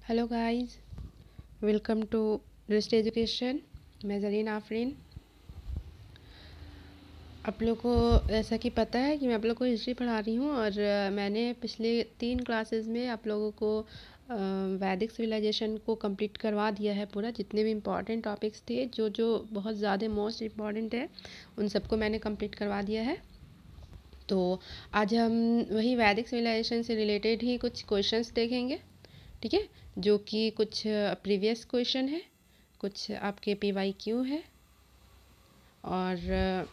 Hello guys, welcome to wrist education. मैं ज़रीन आफरीन। आप लोग को ऐसा कि पता है कि मैं आप लोग को हिस्ट्री पढ़ा रही हूँ और मैंने पिछले 3 क्लासेस में आप लोगों को वैदिक सिविलाइजेशन को कंप्लीट करवा दिया है। पूरा जितने भी इम्पॉर्टेंट टॉपिक्स थे, जो जो बहुत ज़्यादा मोस्ट इम्पॉर्टेंट है, उन सबको मैंने कंप्लीट करवा दिया है। तो आज हम वही वैदिक सिविलाइजेशन से रिलेटेड ही कुछ क्वेश्चंस देखेंगे, ठीक है, जो कि कुछ प्रीवियस क्वेश्चन है, कुछ आपके PYQ है और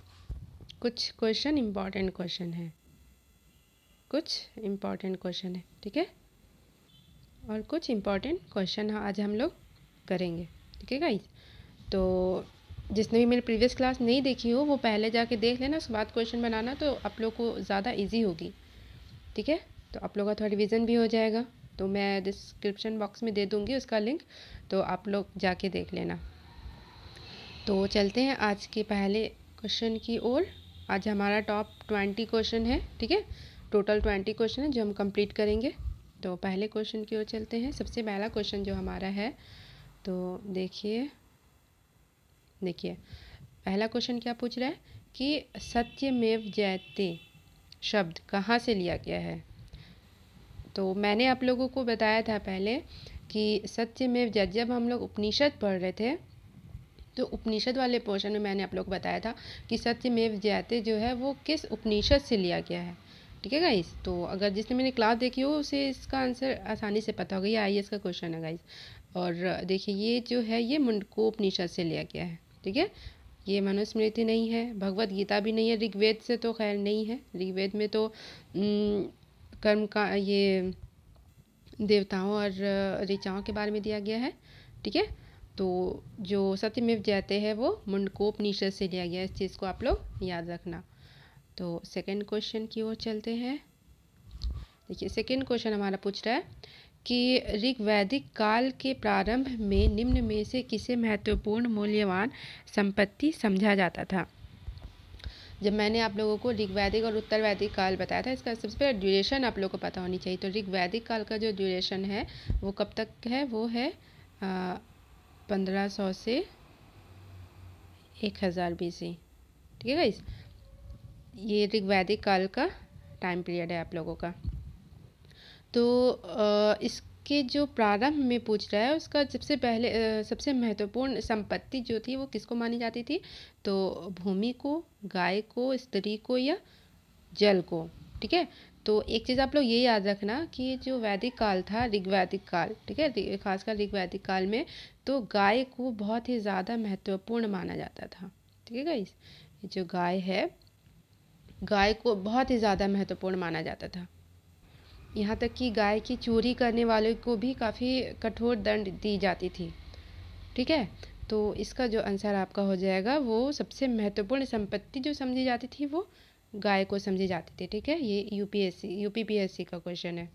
कुछ क्वेश्चन इम्पॉर्टेंट क्वेश्चन है, ठीक है, और कुछ इम्पॉर्टेंट क्वेश्चन आज हम लोग करेंगे, ठीक है गाइस। तो जिसने भी मेरी प्रीवियस क्लास नहीं देखी हो वो पहले जाके देख लेना, उसके बाद क्वेश्चन बनाना, तो आप लोग को ज़्यादा इजी होगी, ठीक है। तो आप लोग का थोड़ा रिवीजन भी हो जाएगा। तो मैं डिस्क्रिप्शन बॉक्स में दे दूँगी उसका लिंक, तो आप लोग जाके देख लेना। तो चलते हैं आज के पहले क्वेश्चन की ओर। आज हमारा टॉप 20 क्वेश्चन है, ठीक है, टोटल 20 क्वेश्चन है जो हम कंप्लीट करेंगे। तो पहले क्वेश्चन की ओर चलते हैं। सबसे पहला क्वेश्चन जो हमारा है, तो देखिए पहला क्वेश्चन क्या पूछ रहा है कि सत्यमेव जयते शब्द कहाँ से लिया गया है। तो मैंने आप लोगों को बताया था पहले कि सत्यमेव जयते, जब हम लोग उपनिषद पढ़ रहे थे तो उपनिषद वाले पोर्शन में मैंने आप लोग को बताया था कि सत्यमेव जयते जो है वो किस उपनिषद से लिया गया है, ठीक है गाइस। तो अगर जिसने मैंने क्लास देखी हो उसे इसका आंसर आसानी से पता होगा। ये IAS का क्वेश्चन है गाइस। और देखिए ये जो है ये मुंडकोपनिषद से लिया गया है, ठीक है। ये मनुस्मृति नहीं है, भगवत गीता भी नहीं है, ऋग्वेद से तो खैर नहीं है। ऋग्वेद में तो कर्म का ये देवताओं और ऋचाओं के बारे में दिया गया है, ठीक है। तो जो सत्यमेव जयते है वो मुंडकोपनिषद से लिया गया है, इस चीज़ को आप लोग याद रखना। तो सेकंड क्वेश्चन की ओर चलते हैं। देखिए सेकंड क्वेश्चन हमारा पूछ रहा है कि ऋग्वैदिक काल के प्रारंभ में निम्न में से किसे महत्वपूर्ण मूल्यवान संपत्ति समझा जाता था। जब मैंने आप लोगों को ऋग्वैदिक और उत्तरवैदिक काल बताया था, इसका सबसे पहले ड्यूरेशन आप लोगों को पता होनी चाहिए। तो ऋग्वैदिक काल का जो ड्यूरेशन है वो कब तक है, वो है 1500 से 1000 BC, ठीक है गाइस। ये ऋग्वैदिक काल का टाइम पीरियड है आप लोगों का। तो इसके जो प्रारंभ में पूछ रहा है उसका सबसे पहले सबसे महत्वपूर्ण संपत्ति जो थी वो किसको मानी जाती थी, तो भूमि को, गाय को, स्त्री को या जल को, ठीक है। तो एक चीज़ आप लोग ये याद रखना कि जो वैदिक काल था, ऋग्वैदिक काल, ठीक है, खासकर ऋग्वैदिक काल में तो गाय को बहुत ही ज़्यादा महत्वपूर्ण माना जाता था, ठीक है गाइस। जो गाय है, गाय को बहुत ही ज़्यादा महत्वपूर्ण माना जाता था। यहाँ तक कि गाय की चोरी करने वाले को भी काफ़ी कठोर दंड दी जाती थी, ठीक है। तो इसका जो आंसर आपका हो जाएगा वो सबसे महत्वपूर्ण संपत्ति जो समझी जाती थी वो गाय को समझी जाती थी, ठीक है। ये UPPSC का क्वेश्चन है,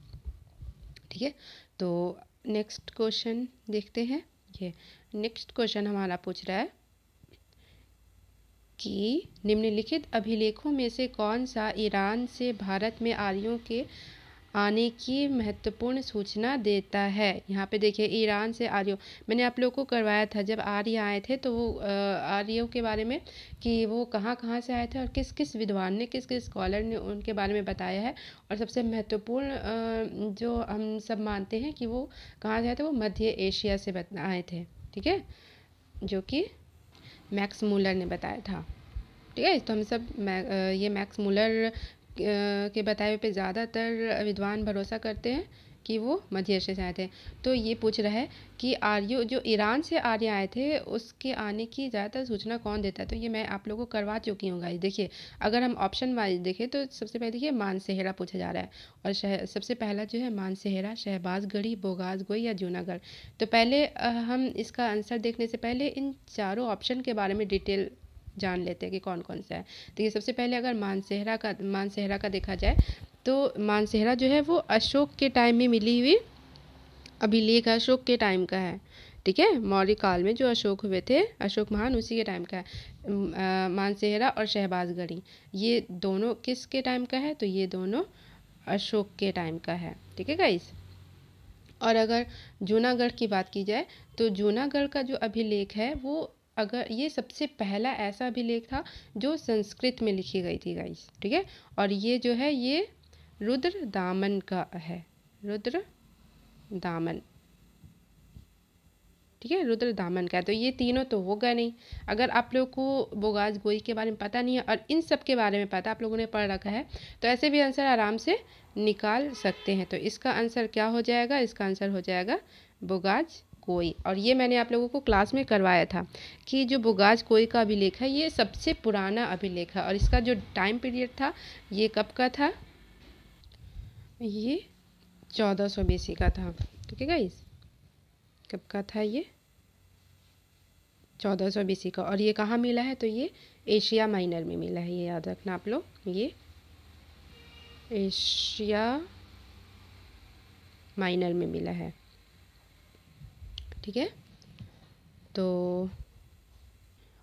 ठीक है। तो नेक्स्ट क्वेश्चन देखते हैं। ये नेक्स्ट क्वेश्चन हमारा पूछ रहा है कि निम्नलिखित अभिलेखों में से कौन सा ईरान से भारत में आर्यों के आने की महत्वपूर्ण सूचना देता है। यहाँ पे देखिए ईरान से आर्यों, मैंने आप लोगों को करवाया था जब आर्य आए थे तो वो आर्यों के बारे में कि वो कहाँ कहाँ से आए थे और किस किस विद्वान ने, किस किस स्कॉलर ने उनके बारे में बताया है। और सबसे महत्वपूर्ण जो हम सब मानते हैं कि वो कहाँ से आए थे, वो मध्य एशिया से आए थे, ठीक है, जो कि मैक्स मूलर ने बताया था, ठीक है। तो हम सब ये मैक्स मूलर के बताए हुए पे ज़्यादातर विद्वान भरोसा करते हैं कि वो मध्य एशिया से आए थे। तो ये पूछ रहा है कि आर्यों जो ईरान से आर्य आए थे उसके आने की ज़्यादातर सूचना कौन देता है। तो ये मैं आप लोगों को करवा चुकी हूँ गाइस। देखिए अगर हम ऑप्शन वाइज देखें तो सबसे पहले देखिए मानसेहरा पूछा जा रहा है और सबसे पहला जो है मानसेहरा, शहबाजगढ़ी, बोगासगोई या जूनागढ़। तो पहले हम इसका आंसर देखने से पहले इन चारों ऑप्शन के बारे में डिटेल जान लेते हैं कि कौन कौन सा है। देखिए सबसे पहले अगर मानसेहरा का देखा जाए तो मानसेहरा जो है वो अशोक के टाइम में मिली हुई अभिलेख, अशोक के टाइम का है, ठीक है। मौर्य काल में जो अशोक हुए थे, अशोक महान, उसी के टाइम का है। मानसेहरा और शहबाजगढ़ी ये दोनों किसके टाइम का है, तो ये दोनों अशोक के टाइम का है, ठीक है गाइस। और अगर जूनागढ़ की बात की जाए तो जूनागढ़ का जो अभिलेख है वो, अगर ये सबसे पहला ऐसा अभिलेख था जो संस्कृत में लिखी गई थी गाइस, ठीक है। और ये जो है ये रुद्र दामन का है, रुद्र दामन, ठीक है, रुद्र दामन का है। तो ये तीनों तो होगा नहीं। अगर आप लोग को बोगास गोई के बारे में पता नहीं है और इन सब के बारे में पता आप लोगों ने पढ़ रखा है तो ऐसे भी आंसर आराम से निकाल सकते हैं। तो इसका आंसर क्या हो जाएगा, इसका आंसर हो जाएगा बोगास कोई। और ये मैंने आप लोगों को क्लास में करवाया था कि जो बोगास कोई का अभिलेख है ये सबसे पुराना अभिलेख है और इसका जो टाइम पीरियड था ये कब का था, ये 1400 BC का था, ठीक है गाइस। कब का था ये, 1400 BC का। और ये कहाँ मिला है, तो ये एशिया माइनर में मिला है, ये याद रखना आप लोग, ये एशिया माइनर में मिला है, ठीक है। तो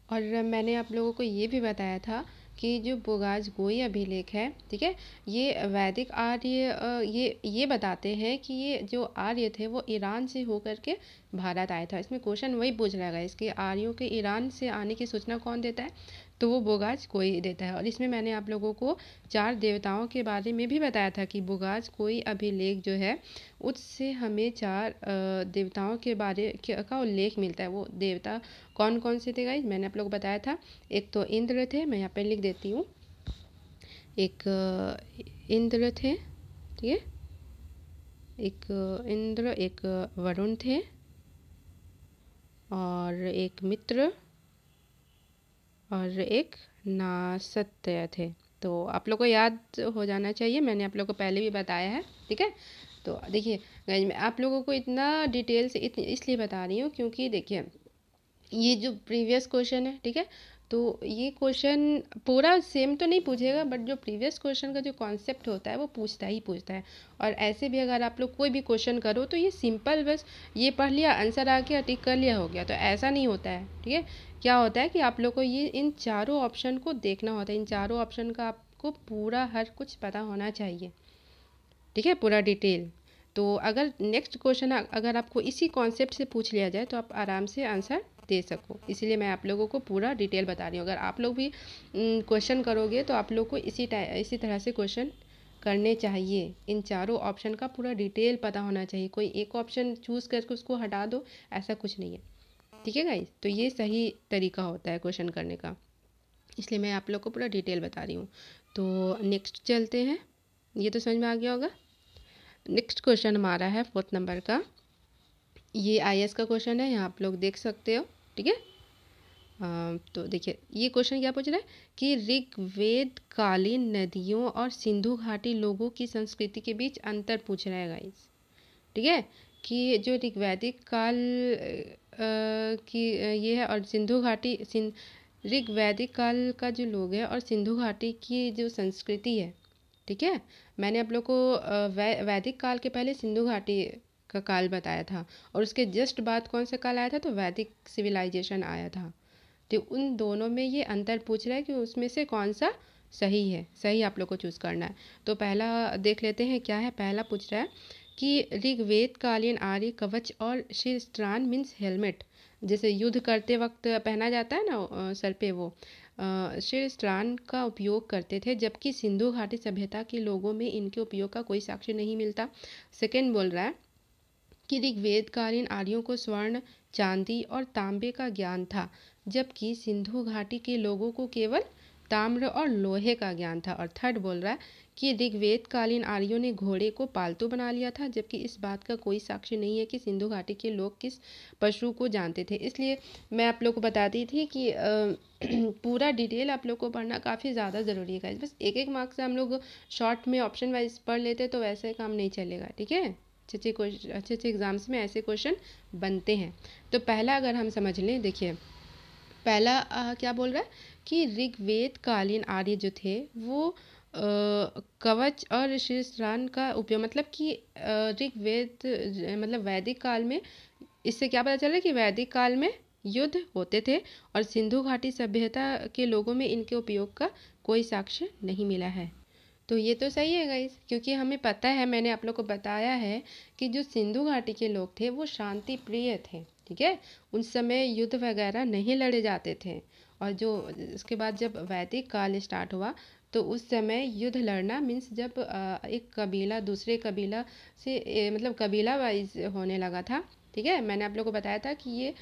और मैंने आप लोगों को ये भी बताया था कि जो बोगास गोई अभिलेख है, ठीक है, ये वैदिक आर्य ये बताते हैं कि ये जो आर्य थे वो ईरान से होकर के भारत आया था। इसमें क्वेश्चन वही पूछ रहेगा, इसके आर्यों के ईरान से आने की सूचना कौन देता है, तो वो बोगास कोई देता है। और इसमें मैंने आप लोगों को 4 देवताओं के बारे में भी बताया था कि बोगास कोई अभिलेख जो है उससे हमें 4 देवताओं के बारे का उल्लेख मिलता है। वो देवता कौन कौन से थे गाइस, मैंने आप लोग को बताया था। एक तो इंद्र थे, मैं यहाँ पे लिख देती हूँ, एक इंद्र थे, ठीक है, एक इंद्र, एक वरुण थे, और एक मित्र, और एक नासत्य थे। तो आप लोग को याद हो जाना चाहिए, मैंने आप लोग को पहले भी बताया है, ठीक है। तो देखिए गाइस, मैं आप लोगों को इतना डिटेल से इसलिए बता रही हूँ क्योंकि देखिए ये जो प्रीवियस क्वेश्चन है, ठीक है, तो ये क्वेश्चन पूरा सेम तो नहीं पूछेगा बट जो प्रीवियस क्वेश्चन का जो कॉन्सेप्ट होता है वो पूछता ही पूछता है। और ऐसे भी अगर आप लोग कोई भी क्वेश्चन करो तो ये सिंपल, बस ये पढ़ लिया, आंसर आ गया, टिक कर लिया, हो गया, तो ऐसा नहीं होता है, ठीक है। क्या होता है कि आप लोग को ये इन चारों ऑप्शन को देखना होता है, इन चारों ऑप्शन का आपको पूरा हर कुछ पता होना चाहिए, ठीक है, पूरा डिटेल। तो अगर नेक्स्ट क्वेश्चन अगर आपको इसी कॉन्सेप्ट से पूछ लिया जाए तो आप आराम से आंसर दे सको, इसीलिए मैं आप लोगों को पूरा डिटेल बता रही हूँ। अगर आप लोग भी क्वेश्चन करोगे तो आप लोग को इसी तरह से क्वेश्चन करने चाहिए, इन चारों ऑप्शन का पूरा डिटेल पता होना चाहिए। कोई एक ऑप्शन चूज़ करके उसको हटा दो, ऐसा कुछ नहीं है, ठीक है गाइस। तो ये सही तरीका होता है क्वेश्चन करने का, इसलिए मैं आप लोग को पूरा डिटेल बता रही हूँ। तो नेक्स्ट चलते हैं, ये तो समझ में आ गया होगा। नेक्स्ट क्वेश्चन हमारा है 4th नंबर का, ये IAS का क्वेश्चन है, यहाँ आप लोग देख सकते हो, ठीक है। तो देखिए ये क्वेश्चन क्या पूछ रहा है कि ऋग्वेद कालीन नदियों और सिंधु घाटी लोगों की संस्कृति के बीच अंतर पूछ रहा है गाइस, ठीक है, कि जो ऋग्वैदिक काल की ये है और सिंधु घाटी ऋग्वैदिक काल का जो लोग है और सिंधु घाटी की जो संस्कृति है, ठीक है। मैंने आप लोग को वैदिक काल के पहले सिंधु घाटी का काल बताया था और उसके जस्ट बाद कौन सा काल आया था, तो वैदिक सिविलाइजेशन आया था। तो उन दोनों में ये अंतर पूछ रहा है कि उसमें से कौन सा सही है, सही आप लोग को चूज़ करना है। तो पहला देख लेते हैं क्या है। पहला पूछ रहा है कि ऋग्वेद कालीन आर्य कवच और शिरस्त्रान मीन्स हेलमेट, जैसे युद्ध करते वक्त पहना जाता है ना सर पे, वो शिरस्त्रान का उपयोग करते थे, जबकि सिंधु घाटी सभ्यता के लोगों में इनके उपयोग का कोई साक्ष्य नहीं मिलता। सेकेंड बोल रहा है कि ऋग्वेद कालीन आर्यों को स्वर्ण, चांदी और तांबे का ज्ञान था, जबकि सिंधु घाटी के लोगों को केवल ताम्र और लोहे का ज्ञान था। और थर्ड बोल रहा है कि ऋग्वेद कालीन आर्यों ने घोड़े को पालतू बना लिया था, जबकि इस बात का कोई साक्ष्य नहीं है कि सिंधु घाटी के लोग किस पशु को जानते थे। इसलिए मैं आप लोग को बताती थी कि पूरा डिटेल आप लोग को पढ़ना काफ़ी ज़्यादा ज़रूरी है। बस एक एक मार्क्स से हम लोग शॉर्ट में ऑप्शन वाइज पढ़ लेते तो वैसे काम नहीं चलेगा, ठीक है। अच्छे अच्छे एग्जाम्स में ऐसे क्वेश्चन बनते हैं। तो पहला अगर हम समझ लें, देखिए पहला क्या बोल रहा है कि ऋग्वेद कालीन आर्य जो थे वो कवच और शिरस्त्रान का उपयोग, मतलब कि ऋग्वेद मतलब वैदिक काल में, इससे क्या पता चल रहा है कि वैदिक काल में युद्ध होते थे और सिंधु घाटी सभ्यता के लोगों में इनके उपयोग का कोई साक्ष्य नहीं मिला है। तो ये तो सही है गाइस, क्योंकि हमें पता है, मैंने आप लोग को बताया है कि जो सिंधु घाटी के लोग थे वो शांति प्रिय थे। ठीक है, उस समय युद्ध वगैरह नहीं लड़े जाते थे। और जो उसके बाद जब वैदिक काल स्टार्ट हुआ तो उस समय युद्ध लड़ना मीन्स जब एक कबीला दूसरे कबीला से मतलब कबीला वाइज होने लगा था। ठीक है, मैंने आप लोग को बताया था कि ये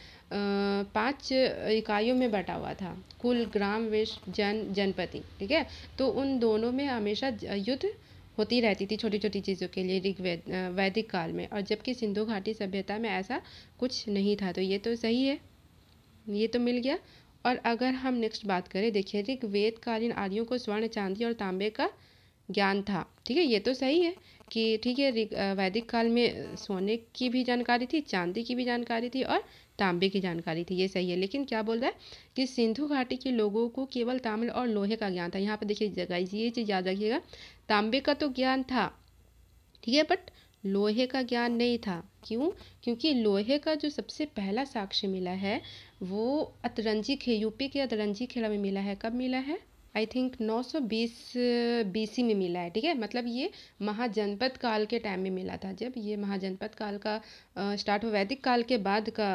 5 इकाइयों में बटा हुआ था, कुल, ग्राम, विश, जनपति। ठीक है, तो उन दोनों में हमेशा युद्ध होती रहती थी छोटी छोटी चीज़ों के लिए वैदिक काल में, और जबकि सिंधु घाटी सभ्यता में ऐसा कुछ नहीं था। तो ये तो सही है, ये तो मिल गया। और अगर हम नेक्स्ट बात करें, देखिए ऋग्वेद कालीन आर्यों को स्वर्ण, चांदी और तांबे का ज्ञान था। ठीक है, ये तो सही है कि ठीक है, वैदिक काल में सोने की भी जानकारी थी, चांदी की भी जानकारी थी और तांबे की जानकारी थी, ये सही है। लेकिन क्या बोल रहा है कि सिंधु घाटी के लोगों को केवल ताम्र और लोहे का ज्ञान था। यहाँ पर देखिए जगह ये चीज़ याद रखिएगा, तांबे का तो ज्ञान था, ठीक है, बट लोहे का ज्ञान नहीं था। क्यों? क्योंकि लोहे का जो सबसे पहला साक्ष्य मिला है वो अतरंजी यूपी के अतरंजी खेड़ा में मिला है। कब मिला है? आई थिंक 920 बीसी में मिला है। ठीक है, मतलब ये महाजनपद काल के टाइम में मिला था, जब ये महाजनपद काल का स्टार्ट हुआ, वैदिक काल के बाद का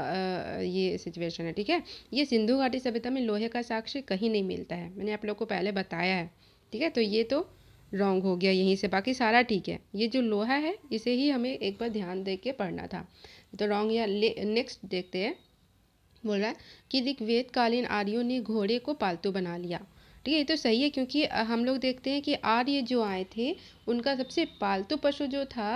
ये सिचुएशन है। ठीक है, ये सिंधु घाटी सभ्यता में लोहे का साक्ष्य कहीं नहीं मिलता है, मैंने आप लोग को पहले बताया है। ठीक है, तो ये तो रॉन्ग हो गया यहीं से, बाकी सारा ठीक है। ये जो लोहा है इसे ही हमें एक बार ध्यान दे के पढ़ना था, तो रॉन्ग। या नेक्स्ट देखते हैं, बोल रहा है कि ऋग्वेद कालीन आर्यों ने घोड़े को पालतू बना लिया। ठीक है, ये तो सही है, क्योंकि हम लोग देखते हैं कि आर्य जो आए थे उनका सबसे पालतू पशु जो था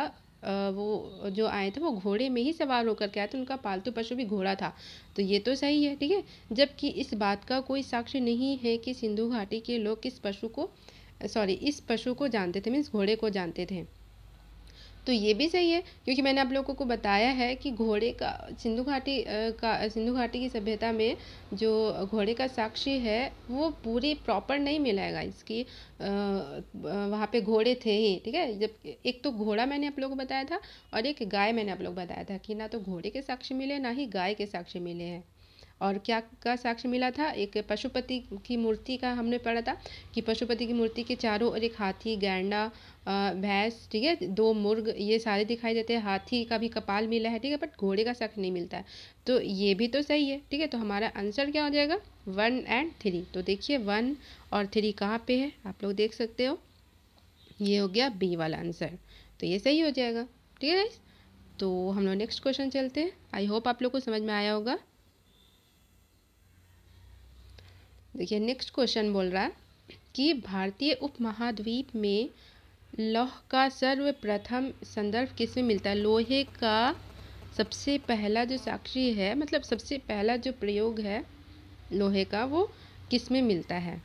वो जो आए थे वो घोड़े में ही सवार होकर के आए थे, उनका पालतू पशु भी घोड़ा था। तो ये तो सही है। ठीक है, जबकि इस बात का कोई साक्ष्य नहीं है कि सिंधु घाटी के लोग किस पशु को इस पशु को जानते थे, मीन्स घोड़े को जानते थे। तो ये भी सही है, क्योंकि मैंने आप लोगों को बताया है कि घोड़े का सिंधु घाटी की सभ्यता में जो घोड़े का साक्ष्य है वो पूरी प्रॉपर नहीं मिला है गाइस, कि वहाँ पे घोड़े थे ही। ठीक है, जब एक तो घोड़ा मैंने आप लोगों को बताया था और एक गाय मैंने आप लोग बताया था, कि ना तो घोड़े के साक्ष्य मिले ना ही गाय के साक्ष्य मिले हैं। और क्या का साक्ष्य मिला था? एक पशुपति की मूर्ति का हमने पढ़ा था, कि पशुपति की मूर्ति के चारों ओर एक हाथी, गैंडा, भैंस, ठीक है, 2 मुर्ग, ये सारे दिखाई देते हैं। हाथी का भी कपाल मिला है, ठीक है, बट घोड़े का साक्ष्य नहीं मिलता है। तो ये भी तो सही है। ठीक है, तो हमारा आंसर क्या हो जाएगा? 1 और 3। तो देखिए 1 और 3 कहाँ पे है, आप लोग देख सकते हो, ये हो गया बी वाला आंसर। तो ये सही हो जाएगा। ठीक है गाइस, तो हम लोग नेक्स्ट क्वेश्चन चलते हैं। आई होप आप लोग को समझ में आया होगा। देखिए नेक्स्ट क्वेश्चन बोल रहा है कि भारतीय उपमहाद्वीप में लौह का सर्वप्रथम संदर्भ किसमें मिलता है? लोहे का सबसे पहला जो साक्ष्य है, मतलब सबसे पहला जो प्रयोग है लोहे का, वो किसमें मिलता है?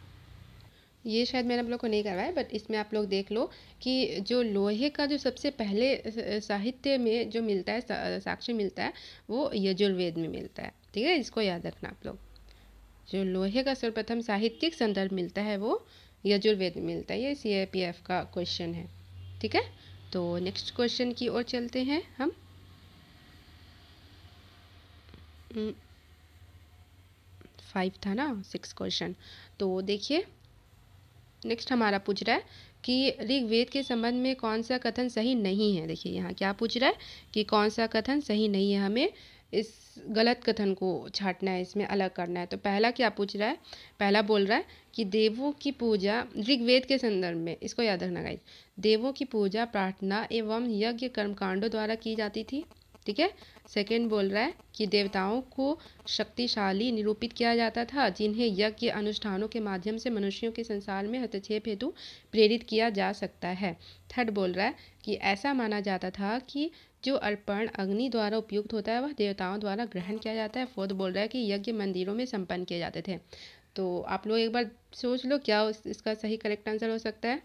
ये शायद मैंने आप लोग को नहीं करवाया, बट इसमें आप लोग देख लो कि जो लोहे का जो सबसे पहले साहित्य में जो मिलता है, साक्ष्य मिलता है, वो यजुर्वेद में मिलता है। ठीक है, इसको याद रखना आप लोग। जो लोहे का सर्वप्रथम साहित्यिक संदर्भ मिलता है वो यजुर्वेद में मिलता है। ये CIPF का क्वेश्चन है। ठीक है, तो नेक्स्ट क्वेश्चन की ओर चलते हैं हम। 5 था ना, 6 क्वेश्चन। तो देखिए नेक्स्ट हमारा पूछ रहा है कि ऋग्वेद के संबंध में कौन सा कथन सही नहीं है। देखिए यहाँ क्या पूछ रहा है कि कौन सा कथन सही नहीं है, हमें इस गलत कथन को छांटना है, इसमें अलग करना है। तो पहला क्या पूछ रहा है? पहला बोल रहा है कि देवों की पूजा ऋग्वेद के संदर्भ में, इसको याद रखना गाइस, देवों की पूजा प्रार्थना एवं यज्ञ कर्मकांडों द्वारा की जाती थी। ठीक है, सेकेंड बोल रहा है कि देवताओं को शक्तिशाली निरूपित किया जाता था, जिन्हें यज्ञ अनुष्ठानों के माध्यम से मनुष्यों के संसार में हस्तक्षेप हेतु प्रेरित किया जा सकता है। थर्ड बोल रहा है कि ऐसा माना जाता था कि जो अर्पण अग्नि द्वारा उपयुक्त होता है वह देवताओं द्वारा ग्रहण किया जाता है। फोर्थ बोल रहा है कि यज्ञ मंदिरों में संपन्न किए जाते थे। तो आप लोग एक बार सोच लो क्या इसका सही करेक्ट आंसर हो सकता है।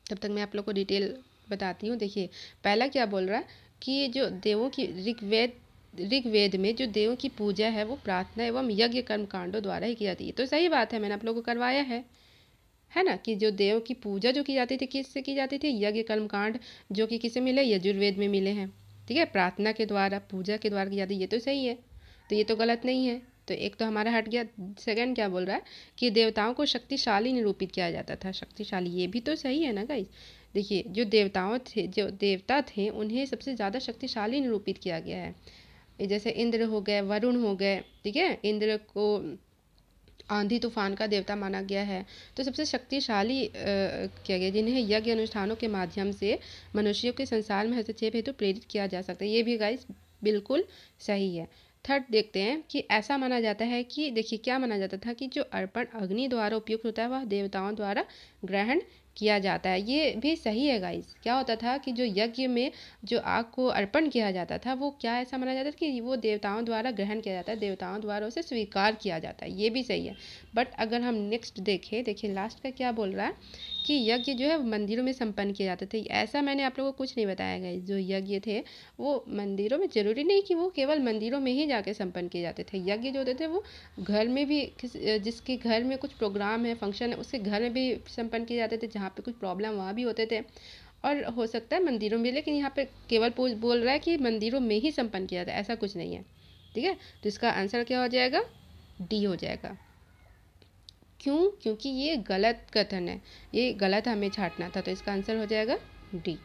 तब तक मैं आप लोग को डिटेल बताती हूँ। देखिए पहला क्या बोल रहा है कि जो देवों की ऋग्वेद में जो देवों की पूजा है वो प्रार्थना एवं यज्ञ कर्मकांडों द्वारा ही की जाती है। तो सही बात है, मैंने आप लोगों को करवाया है ना, कि जो देव की पूजा जो की जाती थी किससे की जाती थी? यज्ञ कर्मकांड, जो कि किसे मिले? यजुर्वेद में मिले हैं। ठीक है, प्रार्थना के द्वारा, पूजा के द्वारा की जाती है। ये तो सही है, तो ये तो गलत नहीं है। तो एक तो हमारा हट गया। सेकंड क्या बोल रहा है कि देवताओं को शक्तिशाली निरूपित किया जाता था। शक्तिशाली, ये भी तो सही है ना गाइस। देखिए जो देवता थे उन्हें सबसे ज़्यादा शक्तिशाली निरूपित किया गया है। जैसे इंद्र हो गए, वरुण हो गए, ठीक है, इंद्र को आंधी तूफान का देवता माना गया है। तो सबसे शक्तिशाली किया गया, जिन्हें यज्ञ अनुष्ठानों के माध्यम से मनुष्यों के संसार में हस्तक्षेप हेतु प्रेरित किया जा सकता है। ये भी गाइस बिल्कुल सही है। थर्ड देखते हैं कि ऐसा माना जाता है कि देखिए क्या माना जाता था कि जो अर्पण अग्नि द्वारा उपयुक्त होता है वह देवताओं द्वारा ग्रहण किया जाता है। ये भी सही है गाइस। क्या होता था कि जो यज्ञ में जो आग को अर्पण किया जाता था वो क्या ऐसा माना जाता था कि वो देवताओं द्वारा ग्रहण किया जाता है, देवताओं द्वारा उसे स्वीकार किया जाता है। ये भी सही है। बट अगर हम नेक्स्ट देखें, देखिए लास्ट का क्या बोल रहा है कि यज्ञ जो है मंदिरों में संपन्न किए जाते थे। ऐसा मैंने आप लोगों को कुछ नहीं बताया गाइस। जो यज्ञ थे वो मंदिरों में, जरूरी नहीं कि वो केवल मंदिरों में ही जाके संपन्न किए जाते थे। यज्ञ जो होते थे वो घर में भी, जिसके घर में कुछ प्रोग्राम है, फंक्शन है, उसके घर में भी संपन्न किए जाते थे। जहाँ पे कुछ प्रॉब्लम वहाँ भी होते थे, और हो सकता है मंदिरों में, लेकिन यहाँ पे केवल बोल रहा है कि मंदिरों में ही संपन्न किया जाता है, ऐसा कुछ नहीं है। ठीक है, तो इसका आंसर क्या हो जाएगा? डी हो जाएगा। क्यों? क्योंकि ये गलत कथन है, ये गलत हमें छांटना था, तो इसका आंसर हो जाएगा डी।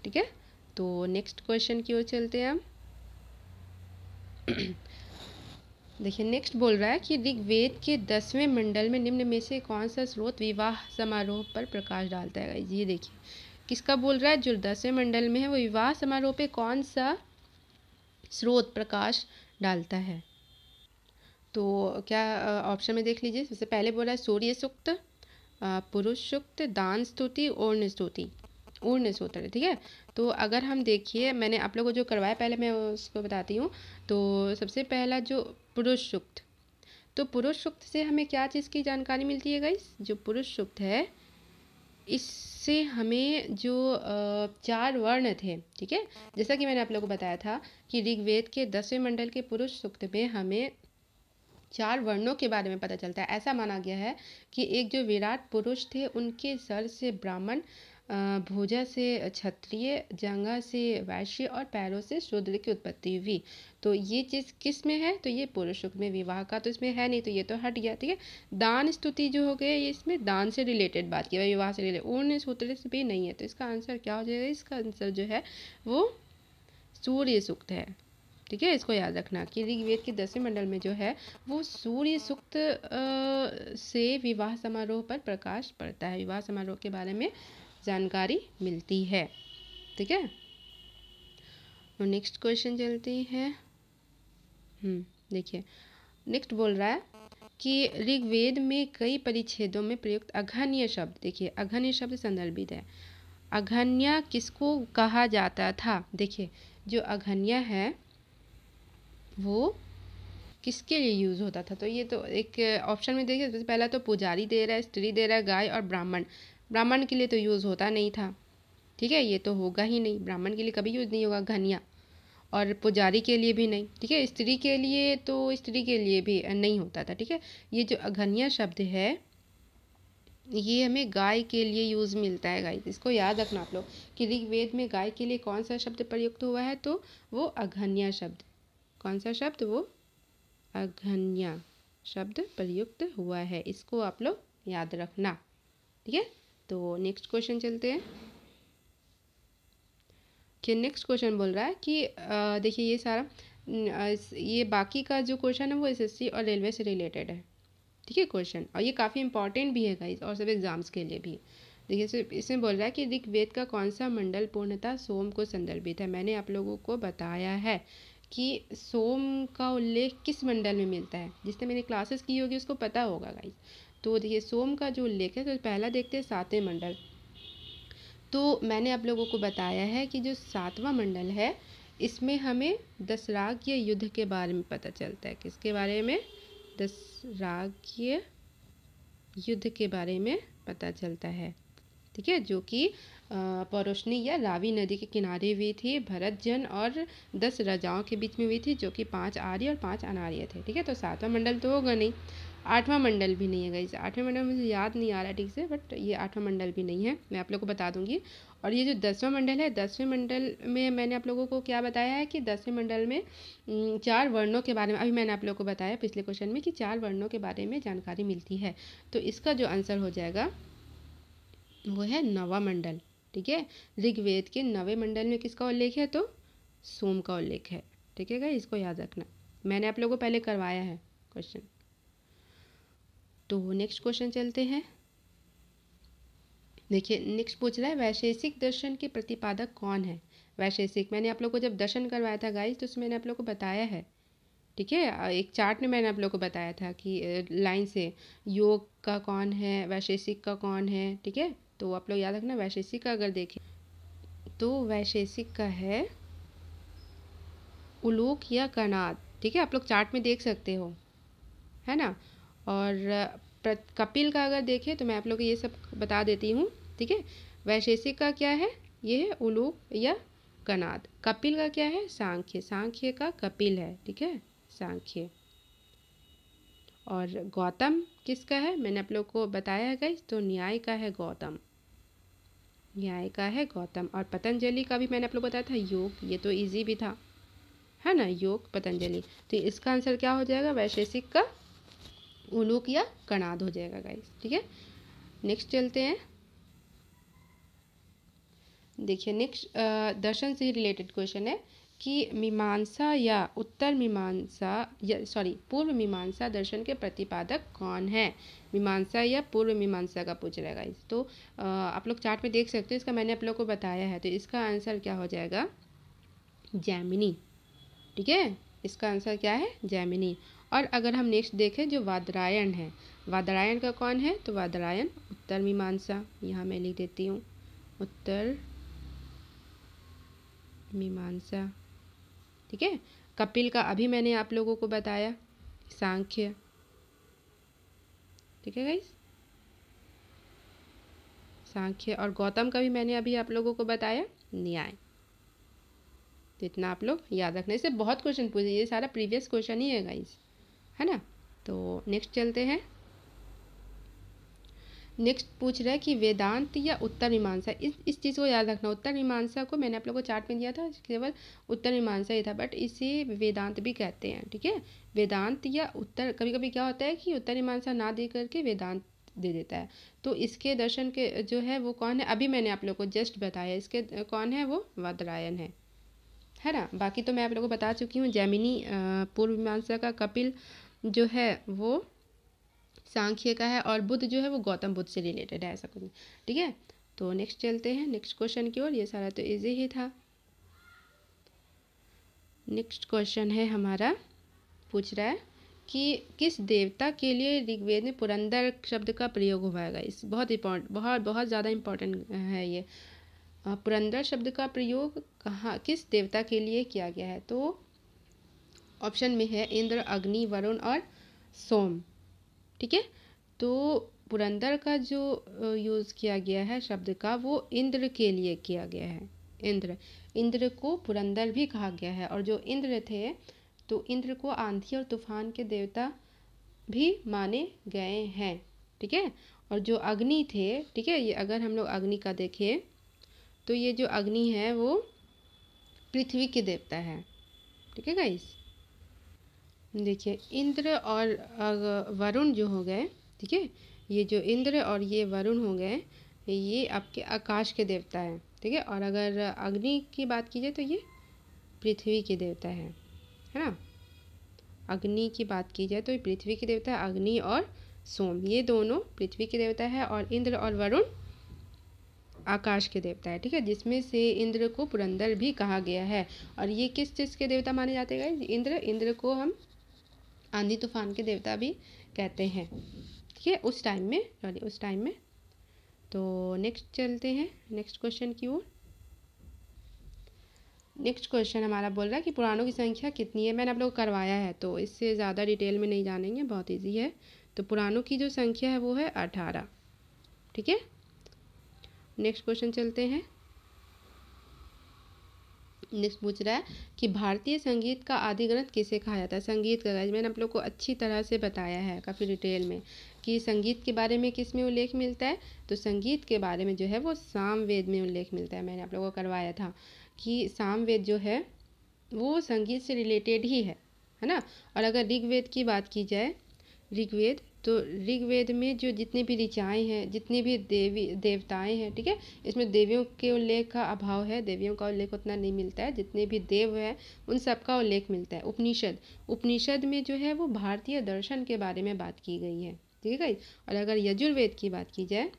ठीक है, तो नेक्स्ट क्वेश्चन की ओर चलते हैं हम। देखिए नेक्स्ट बोल रहा है कि ऋग्वेद के 10वें मंडल में निम्न में से कौन सा स्रोत विवाह समारोह पर प्रकाश डालता है। ये देखिए किसका बोल रहा है, जो 10वें मंडल में है वो विवाह समारोह पे कौन सा स्रोत प्रकाश डालता है। तो क्या ऑप्शन में देख लीजिए। सबसे पहले बोला है सूर्य सूक्त, पुरुष सूक्त, दान स्तुति, ओर्ण स्तुति, ऊर्ण सूत्र। ठीक है, तो अगर हम देखिए, मैंने आप लोगों को जो करवाया पहले मैं उसको बताती हूँ। तो सबसे पहला जो पुरुष सूक्त, तो पुरुष सूक्त से हमें क्या चीज़ की जानकारी मिलती है गाइस? जो पुरुष सूक्त है इससे हमें जो 4 वर्ण थे, ठीक है, जैसा कि मैंने आप लोगों को बताया था कि ऋग्वेद के 10वें मंडल के पुरुष सूक्त में हमें 4 वर्णों के बारे में पता चलता है। ऐसा माना गया है कि एक जो विराट पुरुष थे उनके सर से ब्राह्मण, भुजा से क्षत्रिय, जंघा से वैश्य और पैरों से शूद्र की उत्पत्ति हुई। तो ये चीज़ किस में है? तो ये पुरुष सूक्त में। विवाह का तो इसमें है नहीं, तो ये तो हट गया। ठीक है, दान स्तुति जो हो गया ये इसमें दान से रिलेटेड बात की, विवाह से रिलेटेड। ऊर्ण सूत्र से भी नहीं है, तो इसका आंसर क्या हो जाएगा? इसका आंसर जो है वो सूर्य सूक्त है। ठीक है, इसको याद रखना कि ऋग्वेद के 10वें मंडल में जो है वो सूर्य सूक्त से विवाह समारोह पर प्रकाश पड़ता है, विवाह समारोह के बारे में जानकारी मिलती है। ठीक है, और नेक्स्ट क्वेश्चन चलते हैं। देखिए नेक्स्ट बोल रहा है कि ऋग्वेद में कई परिच्छेदों में प्रयुक्त अघन्य शब्द, देखिए अघन्य शब्द संदर्भित है। अघन्य किसको कहा जाता था? देखिए जो अघन्य है वो किसके लिए यूज़ होता था? तो ये तो एक ऑप्शन में देखिए, सबसे पहला तो पुजारी दे रहा है, स्त्री दे रहा है, गाय और ब्राह्मण। ब्राह्मण के लिए तो यूज़ होता नहीं था। ठीक है, ये तो होगा ही नहीं, ब्राह्मण के लिए कभी यूज़ नहीं होगा घनिया, और पुजारी के लिए भी नहीं। ठीक है, स्त्री के लिए तो स्त्री के लिए भी नहीं होता था। ठीक है, ये जो अघन्य शब्द है ये हमें गाय के लिए यूज़ मिलता है गाइस। इसको याद रखना आप लोग कि ऋग्वेद में गाय के लिए कौन सा शब्द प्रयुक्त हुआ है, तो वो अघन्य शब्द। कौन सा शब्द? वो अघन्य शब्द प्रयुक्त हुआ है, इसको आप लोग याद रखना। ठीक है, तो नेक्स्ट क्वेश्चन चलते हैं कि नेक्स्ट क्वेश्चन बोल रहा है कि देखिए ये सारा ये बाकी का जो क्वेश्चन है वो एसएससी और रेलवे से रिलेटेड है। ठीक है क्वेश्चन, और ये काफ़ी इंपॉर्टेंट भी है गाइस, और सब एग्जाम्स के लिए भी। देखिए इसमें बोल रहा है कि ऋग्वेद का कौन सा मंडल पूर्णतः सोम को संदर्भित है। मैंने आप लोगों को बताया है कि सोम का उल्लेख किस मंडल में मिलता है। जिसने मैंने क्लासेस की होगी उसको पता होगा गाइस। तो देखिए सोम का जो उल्लेख है, तो पहला देखते हैं 7वें मंडल। तो मैंने आप लोगों को बताया है कि जो 7वां मंडल है इसमें हमें दशराग्य युद्ध के बारे में पता चलता है। किसके बारे में? दशराग्य युद्ध के बारे में पता चलता है। ठीक है, जो कि पौरोष्णी या रावी नदी के किनारे हुई थी, भरत जन और 10 राजाओं के बीच में हुई थी, जो कि 5 आर्य और 5 अनार्य थे। ठीक है, तो 7वां मंडल तो होगा नहीं। 8वां मंडल भी नहीं है गाइस। 8वें मंडल मुझे याद नहीं आ रहा है ठीक से, बट ये 8वां मंडल भी नहीं है, मैं आप लोगों को बता दूंगी। और ये जो 10वां मंडल है, 10वें मंडल में मैंने आप लोगों को क्या बताया है कि 10वें मंडल में 4 वर्णों के बारे में, अभी मैंने आप लोगों को बताया पिछले क्वेश्चन में कि 4 वर्णों के बारे में जानकारी मिलती है। तो इसका जो आंसर हो जाएगा वो है 9वां मंडल। ठीक है, ऋग्वेद के 9वें मंडल में किसका उल्लेख है, तो सोम का उल्लेख है। ठीक है गाइस, इसको याद रखना, मैंने आप लोगों को पहले करवाया है क्वेश्चन। तो नेक्स्ट क्वेश्चन चलते हैं। देखिए नेक्स्ट पूछ रहा है वैशेषिक दर्शन के प्रतिपादक कौन है। वैशेषिक, मैंने आप लोग को जब दर्शन करवाया था गाइस तो उसमें मैंने आप लोग को बताया है। ठीक है, एक चार्ट में मैंने आप लोग को बताया था कि लाइन से योग का कौन है, वैशेषिक का कौन है। ठीक है, तो आप लोग याद रखना, वैशेषिक का अगर देखें तो वैशेषिक का है उलूक या कणाद। ठीक है, आप लोग चार्ट में देख सकते हो, है ना। और कपिल का अगर देखें तो मैं आप लोग को ये सब बता देती हूँ। ठीक है, वैशेषिक का क्या है, ये है उलूक या कणाद। कपिल का क्या है, सांख्य, सांख्य का कपिल है। ठीक है, सांख्य। और गौतम किसका है, मैंने आप लोग को बताया है गाइस, तो न्याय का है गौतम, न्याय का है गौतम। और पतंजलि का भी मैंने आप लोग को बताया था योग, ये तो इजी भी था, है ना, योग पतंजलि। तो इसका आंसर क्या हो जाएगा, वैशेषिक का उलूक या कणाद हो जाएगा गाइस। ठीक है, नेक्स्ट चलते हैं। देखिए नेक्स्ट दर्शन से रिलेटेड क्वेश्चन है कि मीमांसा या उत्तर मीमांसा या सॉरी पूर्व मीमांसा दर्शन के प्रतिपादक कौन है। मीमांसा या पूर्व मीमांसा का पूछ रहा है गाइस। तो आप लोग चार्ट में देख सकते हो, इसका मैंने आप लोग को बताया है। तो इसका आंसर क्या हो जाएगा, जैमिनी। ठीक है, इसका आंसर क्या है, जैमिनी। और अगर हम नेक्स्ट देखें जो वादरायण है, वादरायण का कौन है, तो वादरायण उत्तर मीमांसा, यहाँ मैं लिख देती हूँ उत्तर मीमांसा। ठीक है, कपिल का अभी मैंने आप लोगों को बताया सांख्य। ठीक है गाइस, सांख्य। और गौतम का भी मैंने अभी आप लोगों को बताया न्याय। तो इतना आप लोग याद रखने से बहुत क्वेश्चन पूछे, ये सारा प्रीवियस क्वेश्चन ही है गाइस, है ना। तो नेक्स्ट चलते हैं। नेक्स्ट पूछ रहा है कि वेदांत या उत्तर मीमांसा। इस चीज़ को याद रखना, उत्तर मीमांसा को मैंने आप लोगों को चार्ट में दिया था, केवल उत्तर मीमांसा ही था, बट इसे वेदांत भी कहते हैं। ठीक है, वेदांत या उत्तर, कभी कभी क्या होता है कि उत्तर मीमांसा ना दे करके वेदांत दे देता है। तो इसके दर्शन के जो है वो कौन है, अभी मैंने आप लोग को जस्ट बताया, इसके कौन है, वो वादरायण है ना। बाकी तो मैं आप लोगों को बता चुकी हूँ, जैमिनी पूर्व मीमांसा का, कपिल जो है वो सांख्य का है, और बुद्ध जो है वो गौतम बुद्ध से रिलेटेड है, ऐसा कुछ। ठीक है, तो नेक्स्ट चलते हैं नेक्स्ट क्वेश्चन की ओर। ये सारा तो इजी ही था। नेक्स्ट क्वेश्चन है हमारा, पूछ रहा है कि किस देवता के लिए ऋग्वेद में पुरंदर शब्द का प्रयोग हुआ है। इस बहुत इंपॉर्टेंट, बहुत बहुत ज़्यादा इंपॉर्टेंट है ये। पुरंदर शब्द का प्रयोग कहाँ, किस देवता के लिए किया गया है। तो ऑप्शन में है इंद्र, अग्नि, वरुण और सोम। ठीक है, तो पुरंदर का जो यूज़ किया गया है शब्द का, वो इंद्र के लिए किया गया है। इंद्र, इंद्र को पुरंदर भी कहा गया है। और जो इंद्र थे, तो इंद्र को आंधी और तूफान के देवता भी माने गए हैं। ठीक है, और जो अग्नि थे, ठीक है, ये अगर हम लोग अग्नि का देखें तो ये जो अग्नि है वो पृथ्वी के देवता है। ठीक है गाइस, देखिए इंद्र और वरुण जो हो गए, ठीक है, ये जो इंद्र और ये वरुण हो गए, ये आपके आकाश के देवता हैं। ठीक है, और अगर अग्नि की बात कीजिए तो ये पृथ्वी के देवता है ना। अग्नि की बात की जाए तो ये पृथ्वी के देवता है, अग्नि और सोम ये दोनों पृथ्वी के देवता है, और इंद्र और वरुण आकाश के देवता है। ठीक है, जिसमें से इंद्र को पुरंदर भी कहा गया है। और ये किस चीज़ के देवता माने जाते हैं? इंद्र को हम आंधी तूफान के देवता भी कहते हैं। ठीक है, उस टाइम में। तो नेक्स्ट चलते हैं नेक्स्ट क्वेश्चन की ओर। नेक्स्ट क्वेश्चन हमारा बोल रहा है कि पुराणों की संख्या कितनी है। मैंने आप लोग को करवाया है, तो इससे ज़्यादा डिटेल में नहीं जानेंगे, बहुत ईजी है। तो पुराणों की जो संख्या है वो है 18। ठीक है, नेक्स्ट क्वेश्चन चलते हैं। नेक्स्ट पूछ रहा है कि भारतीय संगीत का आदि ग्रंथ किसे कहा जाता है। संगीत का गाइज मैंने आप लोग को अच्छी तरह से बताया है काफ़ी डिटेल में कि संगीत के बारे में किस में उल्लेख मिलता है। तो संगीत के बारे में जो है वो सामवेद में उल्लेख मिलता है। मैंने आप लोगों को करवाया था कि सामवेद जो है वो संगीत से रिलेटेड ही है ना। और अगर ऋग्वेद की बात की जाए, ऋग्वेद, तो ऋग्वेद में जो जितनी भी ऋचाएँ हैं, जितनी भी देवी देवताएं हैं, ठीक है, इसमें देवियों के उल्लेख का अभाव है, देवियों का उल्लेख उतना नहीं मिलता है। जितने भी देव हैं उन सब का उल्लेख मिलता है। उपनिषद में जो है वो भारतीय दर्शन के बारे में बात की गई है, ठीक है। और अगर यजुर्वेद की बात की जाए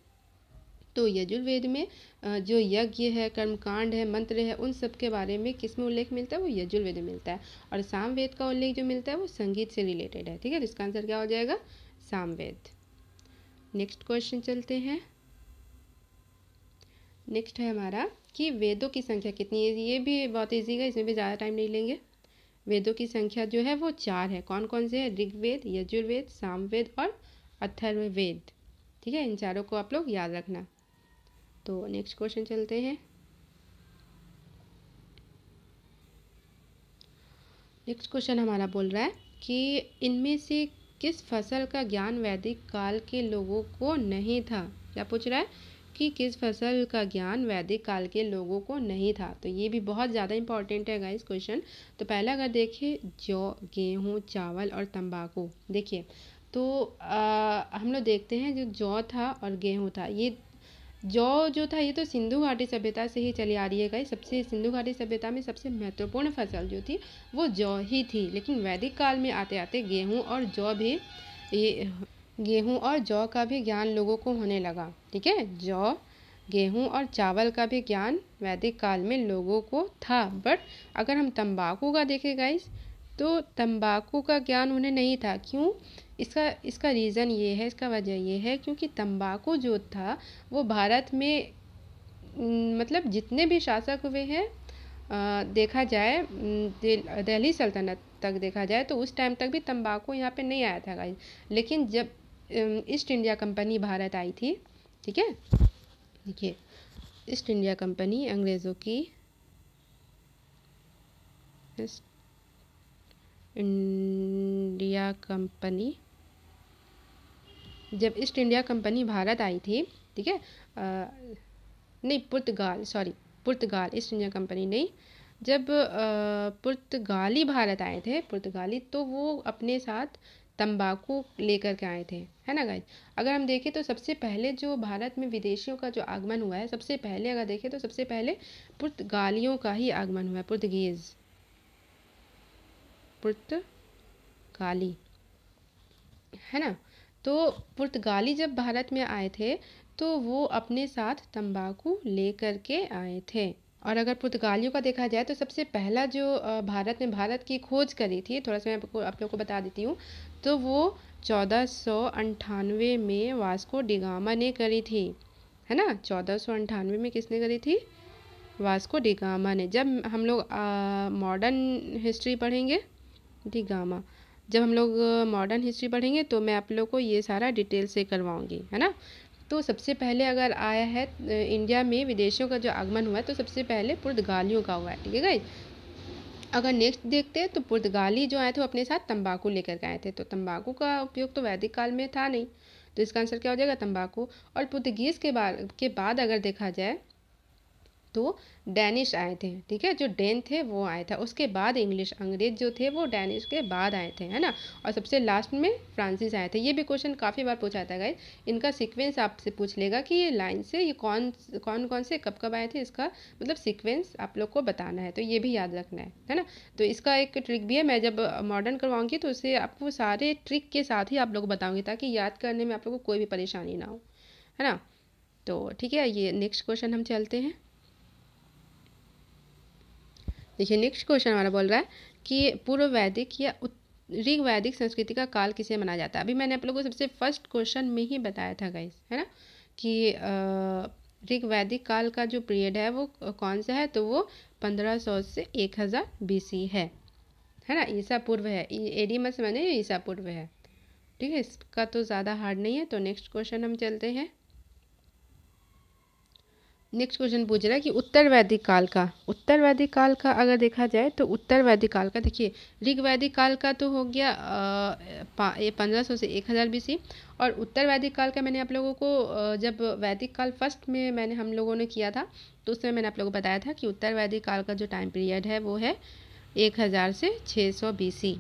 तो यजुर्वेद में जो यज्ञ है, कर्मकांड है, मंत्र है, उन सब के बारे में किस में उल्लेख मिलता है, वो यजुर्वेद में मिलता है। और सामवेद का उल्लेख जो मिलता है वो संगीत से रिलेटेड है, ठीक है। तो इसका आंसर क्या हो जाएगा, सामवेद। नेक्स्ट क्वेश्चन चलते हैं। नेक्स्ट है हमारा कि वेदों की संख्या कितनी है। ये भी बहुत ईजी है, इसमें भी ज़्यादा टाइम नहीं लेंगे। वेदों की संख्या जो है वो 4 है। कौन कौन से है, ऋग्वेद, यजुर्वेद, सामवेद और अथर्ववेद, ठीक है। इन चारों को आप लोग याद रखना। तो नेक्स्ट क्वेश्चन चलते हैं। नेक्स्ट क्वेश्चन हमारा बोल रहा है कि इनमें से किस फसल का ज्ञान वैदिक काल के लोगों को नहीं था। क्या पूछ रहा है कि किस फसल का ज्ञान वैदिक काल के लोगों को नहीं था। तो ये भी बहुत ज़्यादा इंपॉर्टेंट है गाइस क्वेश्चन। तो पहला अगर देखें, जौ, गेहूँ, चावल और तंबाकू। देखिए तो हम लोग देखते हैं जो जौ था और गेहूँ था, ये जौ जो था ये तो सिंधु घाटी सभ्यता से ही चली आ रही है गाइस। सबसे सिंधु घाटी सभ्यता में सबसे महत्वपूर्ण फसल जो थी वो जौ ही थी। लेकिन वैदिक काल में आते आते गेहूँ और जौ भी, ये गेहूँ और जौ का भी ज्ञान लोगों को होने लगा, ठीक है। जौ, गेहूँ और चावल का भी ज्ञान वैदिक काल में लोगों को था। बट अगर हम तंबाकू का देखें गाइस, तो तंबाकू का ज्ञान उन्हें नहीं था। क्यों, इसका रीज़न ये है, इसका वजह ये है क्योंकि तंबाकू जो था वो भारत में मतलब जितने भी शासक हुए हैं, देखा जाए दिल्ली सल्तनत तक देखा जाए तो उस टाइम तक भी तंबाकू यहाँ पे नहीं आया था गाइस। लेकिन जब ईस्ट इंडिया कंपनी भारत आई थी, ठीक है, देखिए ईस्ट इंडिया कंपनी अंग्रेज़ों की, ईस्ट इंडिया कंपनी, जब ईस्ट इंडिया कंपनी भारत आई थी, ठीक है, नहीं पुर्तगाल, सॉरी पुर्तगाल, ईस्ट इंडिया कंपनी नहीं, जब पुर्तगाली भारत आए थे, पुर्तगाली, तो वो अपने साथ तंबाकू लेकर के आए थे, है ना गाइस। अगर हम देखें तो सबसे पहले जो भारत में विदेशियों का जो आगमन हुआ है, सबसे पहले अगर देखें तो सबसे पहले पुर्तगालियों का ही आगमन हुआ है, पुर्तगाली, है ना। तो पुर्तगाली जब भारत में आए थे तो वो अपने साथ तंबाकू लेकर के आए थे। और अगर पुर्तगालियों का देखा जाए तो सबसे पहला जो भारत की खोज करी थी, थोड़ा सा मैं आप लोग को बता देती हूँ, तो वो 1498 में वास्को डिगामा ने करी थी, है ना। 1498 में किसने करी थी, वास्को डिगामा ने। जब हम लोग मॉडर्न हिस्ट्री पढ़ेंगे, डिगामा, जब हम लोग मॉडर्न हिस्ट्री पढ़ेंगे तो मैं आप लोग को ये सारा डिटेल से करवाऊंगी, है ना। तो सबसे पहले अगर आया है इंडिया में विदेशियों का जो आगमन हुआ है तो सबसे पहले पुर्तगालियों का हुआ है, ठीक है गाइस। अगर नेक्स्ट देखते हैं तो पुर्तगाली जो आए थे वो अपने साथ तंबाकू लेकर के आए थे। तो तंबाकू का उपयोग तो वैदिक काल में था नहीं, तो इसका आंसर क्या हो जाएगा, तंबाकू। और पुर्तगीज़ के बाद अगर देखा जाए तो डैनिश आए थे, ठीक है, जो डेन थे वो आए थे। उसके बाद इंग्लिश, अंग्रेज जो थे वो डैनिश के बाद आए थे, है ना। और सबसे लास्ट में फ्रांसीस आए थे। ये भी क्वेश्चन काफ़ी बार पूछा था गाइस। इनका सीक्वेंस आपसे पूछ लेगा कि ये लाइन से ये कौन कौन से कब कब आए थे, इसका मतलब सीक्वेंस आप लोग को बताना है, तो ये भी याद रखना है ना। तो इसका एक ट्रिक भी है, मैं जब मॉडर्न करवाऊँगी तो उसे आपको सारे ट्रिक के साथ ही आप लोग को बताऊँगी ताकि याद करने में आप लोग को कोई भी परेशानी ना हो, है ना। तो ठीक है, ये नेक्स्ट क्वेश्चन हम चलते हैं। देखिए नेक्स्ट क्वेश्चन हमारा बोल रहा है कि पूर्व वैदिक या ऋग वैदिक संस्कृति का काल किसे माना जाता है। अभी मैंने आप लोगों को सबसे फर्स्ट क्वेश्चन में ही बताया था गाइस, है ना, कि ऋग वैदिक काल का जो पीरियड है वो कौन सा है, तो वो 1500 से 1000 BC है ना। ईसा पूर्व है, एडी मत समझना, ये ईसा पूर्व है, ठीक है। इसका तो ज़्यादा हार्ड नहीं है। तो नेक्स्ट क्वेश्चन हम चलते हैं। नेक्स्ट क्वेश्चन पूछ रहा है कि उत्तर वैदिक काल का अगर देखा जाए तो उत्तर वैदिक काल का देखिए, ऋग वैदिक काल का तो हो गया ये 1500 से 1000 BC। और उत्तर वैदिक काल का मैंने आप लोगों को जब वैदिक काल फर्स्ट में मैंने हम लोगों ने किया था तो उसमें मैंने आप लोगों को बताया था कि उत्तर वैदिक काल का जो टाइम पीरियड है वो है 1000 से 600 BC।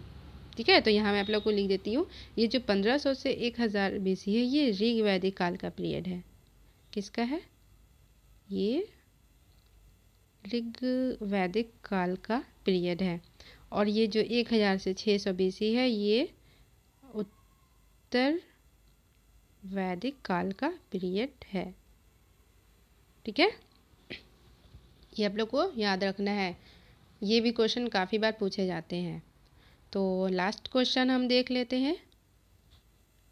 ठीक है, तो यहाँ मैं आप लोग को लिख देती हूँ, ये जो 1500 से 1000 BC है ये ऋग वैदिक काल का पीरियड है। किसका है? ये ऋग वैदिक काल का पीरियड है। और ये जो 1000 से 600 BC है ये उत्तर वैदिक काल का पीरियड है। ठीक है, ये आप लोग को याद रखना है, ये भी क्वेश्चन काफ़ी बार पूछे जाते हैं। तो लास्ट क्वेश्चन हम देख लेते हैं।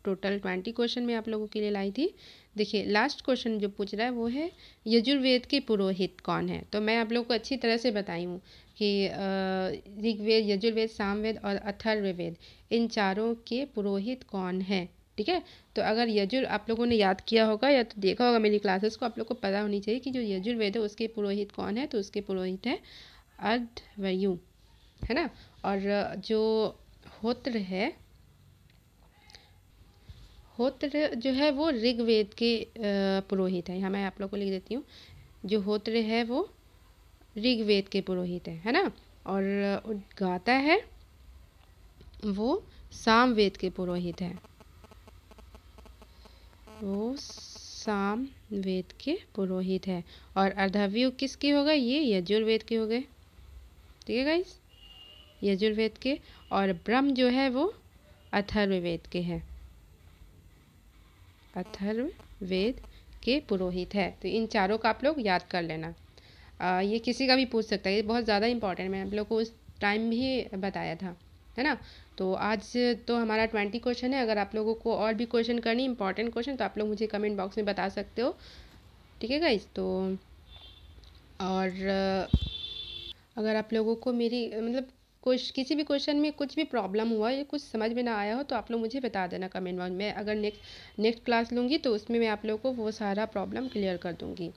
टोटल 20 क्वेश्चन मैं आप लोगों के लिए लाई थी। देखिए लास्ट क्वेश्चन जो पूछ रहा है वो है यजुर्वेद के पुरोहित कौन है। तो मैं आप लोगों को अच्छी तरह से बताई हूँ कि ऋग्वेद, यजुर्वेद, सामवेद और अथर्ववेद, इन चारों के पुरोहित कौन है। ठीक है, तो अगर यजुर आप लोगों ने याद किया होगा या तो देखा होगा मेरी क्लासेस को, आप लोग को पता होनी चाहिए कि जो यजुर्वेद है उसके पुरोहित कौन है। तो उसके पुरोहित है अध्वर्यु, है ना। और जो होत्र है, होत्र जो है वो ऋग्वेद के पुरोहित है। यहाँ मैं आप लोग को लिख देती हूँ, जो होत्र है वो ऋग्वेद के पुरोहित है ना। और उद्गाता है वो सामवेद के पुरोहित है, वो सामवेद के पुरोहित है। और अर्धव्यु किसके हो गए? ये यजुर्वेद के हो गए। ठीक है गाइस, यजुर्वेद के। और ब्रह्म जो है वो अथर्ववेद के है, अथर्ववेद के पुरोहित है। तो इन चारों का आप लोग याद कर लेना। ये किसी का भी पूछ सकता है, ये बहुत ज़्यादा इंपॉर्टेंट, मैं आप लोग को उस टाइम भी बताया था, है ना। तो आज तो हमारा 20 क्वेश्चन है। अगर आप लोगों को और भी क्वेश्चन करनी, इंपॉर्टेंट क्वेश्चन, तो आप लोग मुझे कमेंट बॉक्स में बता सकते हो। ठीक है गाइस, तो और अगर आप लोगों को मेरी मतलब किसी भी क्वेश्चन में कुछ भी प्रॉब्लम हुआ या कुछ समझ में ना आया हो तो आप लोग मुझे बता देना कमेंट बॉक्स में। अगर नेक्स्ट क्लास लूँगी तो उसमें मैं आप लोगों को वो सारा प्रॉब्लम क्लियर कर दूँगी।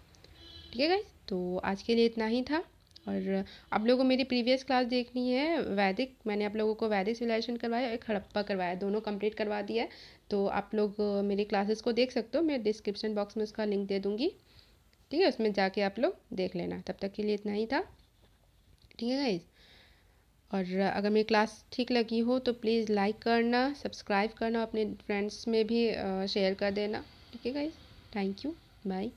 ठीक है गाइस, तो आज के लिए इतना ही था। और आप लोगों को मेरी प्रीवियस क्लास देखनी है वैदिक, मैंने आप लोगों को वैदिक सिविलाइजेशन करवाया और हड़प्पा करवाया, दोनों कंप्लीट करवा दिया है। तो आप लोग मेरी क्लासेस को देख सकते हो, मैं डिस्क्रिप्शन बॉक्स में उसका लिंक दे दूँगी। ठीक है, उसमें जाके आप लोग देख लेना। तब तक के लिए इतना ही था। ठीक है गाइस, और अगर मेरी क्लास ठीक लगी हो तो प्लीज़ लाइक करना, सब्सक्राइब करना, अपने फ्रेंड्स में भी शेयर कर देना। ठीक है गाइस, थैंक यू, बाय।